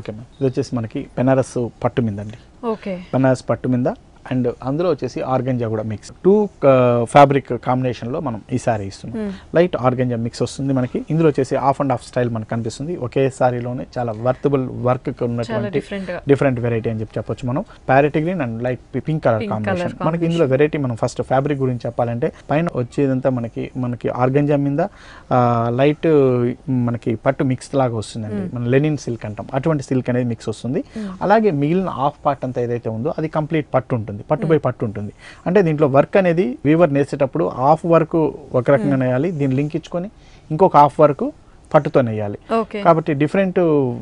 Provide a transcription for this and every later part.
Okay ma'am, ఇది వచ్చేసి మనకి బెనారస్ పట్టు మీద అండి. ఓకే, బెనారస్ పట్టు మీద అండ్ అందులో వచ్చేసి ఆర్గంజా కూడా మిక్స్. 2 ఫ్యాబ్రిక్ కాంబినేషన్లో మనం ఈ సారీ ఇస్తున్నాం. లైట్ ఆర్గంజా మిక్స్ వస్తుంది మనకి. ఇందులో వచ్చేసి ఆఫ్ అండ్ ఆఫ్ స్టైల్ మనకు కనిపిస్తుంది. ఒకే సారీలోనే చాలా వర్తబుల్ వర్క్ ఉన్నటువంటి డిఫరెంట్ వెరైటీ అని చెప్పొచ్చు మనం. Parrot green and light pink colour combination. మనకి ఇందులో వెరైటీ మనం ఫస్ట్ ఫ్యాబ్రిక్ గురించి చెప్పాలంటే పైన వచ్చేదంతా మనకి ఆర్గంజా మీద లైట్ మనకి పట్టు మిక్స్ లాగా వస్తుందండి. మనం లెనిన్ సిల్క్ అంటాం, అటువంటి సిల్క్ అనేది మిక్స్ వస్తుంది. అలాగే మిగిలిన హాఫ్ పార్ట్ అంతా ఏదైతే ఉందో అది కంప్లీట్ పట్టు ఉంటుంది, పట్టు బై పట్టు ఉంటుంది. అంటే దీంట్లో వర్క్ అనేది వీవర్ నేసేటప్పుడు హాఫ్ వర్క్ ఒక రకంగా నేయాలి, దీన్ని లింక్ ఇచ్చుకొని ఇంకొక హాఫ్ వర్క్ పట్టుతో నేయాలి. కాబట్టి డిఫరెంట్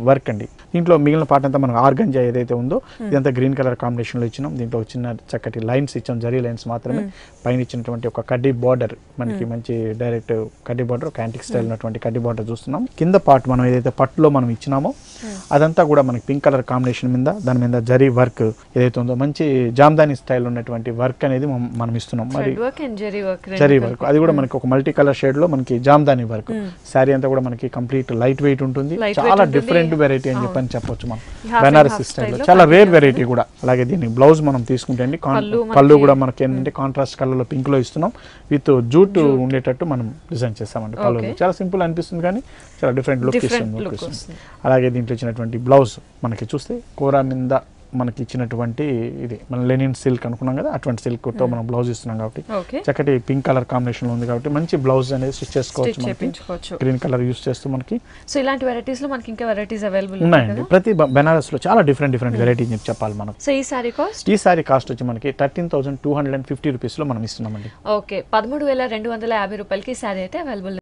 వర్క్ అండి. దీంట్లో మిగిలిన పార్ట్ అంతా మనకు ఆర్గంజా ఏదైతే ఉందో ఇదంతా గ్రీన్ కలర్ కాంబినేషన్ లో ఇచ్చినాం. దీంట్లో చిన్న చక్కటి లైన్స్ ఇచ్చాం, జరీ లైన్స్ మాత్రమే. పైన ఇచ్చినటువంటి ఒక కడ్డీ బార్డర్, మనకి మంచి డైరెక్ట్ కడ్డీ బార్డర్, ఒక యాంటిక్ స్టైల్ ఉన్నటువంటి కడ్డీ బార్డర్ చూస్తున్నాం. కింద పార్ట్ మనం ఏదైతే పట్టులో మనం ఇచ్చినామో అదంతా కూడా మనకి పింక్ కలర్ కాంబినేషన్ మీద, దాని మీద జరీ వర్క్ ఏదైతే ఉందో మంచి జామ్దాని స్టైల్ ఉన్నటువంటి వర్క్ అనేది మనం ఇస్తున్నాం. మరి జరీ వర్క్ అది కూడా మనకి ఒక మల్టీ కలర్ షేడ్ లో మనకి జామ్దాని వర్క్. శారీ అంతా కూడా మనకి కంప్లీట్ లైట్ వెయిట్ ఉంటుంది. చాలా డిఫరెంట్ వెరైటీ అని చెప్పొచ్చు మనం బెనారసి స్టైల్. చాలా రేర్ వెరైటీ కూడా. అలాగే దీని బ్లౌజ్ మనం తీసుకుంటే అండి, పళ్ళు కూడా మనకి ఏంటంటే కాంట్రాస్ట్ కలర్ లో పింక్ లో ఇస్తున్నాం. విత్ జూట్ ఉండేటట్టు మనం డిజైన్ చేస్తామండి పళ్ళు. చాలా సింపుల్ అనిపిస్తుంది కానీ చాలా డిఫరెంట్ లుక్ ఇస్తుంది. అలాగే దీంట్లో ఇచ్చినటువంటి బ్లౌజ్ మనకి చూస్తే కోరా మీద మనకి ఇచ్చినటువంటి ఇది మన లెనిన్ సిల్క్ అనుకున్నాం కదా, అటువంటి సిల్క్ తో మనం బ్లౌజ్ ఇస్తున్నాం కాబట్టి చక్కటి పింక్ కలర్ కాంబినేషన్ లో ఉంది కాబట్టి మంచి బ్లౌజ్ అనేది స్టిచ్ చేసుకోవచ్చు. గ్రీన్ కలర్ యూస్ చేస్తూ మనకి. సో ఇలాంటి వెరైటీస్ లో మనకి ఇంకా వెరైటీస్ అవైలబుల్ ఉన్నాయండి. ప్రతి బెనారస్ లో చాలా డిఫరెంట్ వెరైటీస్ చెప్పాలి మనం. సో ఈ సారీ కాస్ట్ వచ్చి మనకి 13,250 రూపీస్ లో మనం ఇస్తున్నామండి. ఓకే, 13,250 రూపాయలకి సారీ అయితే అవైలబుల్.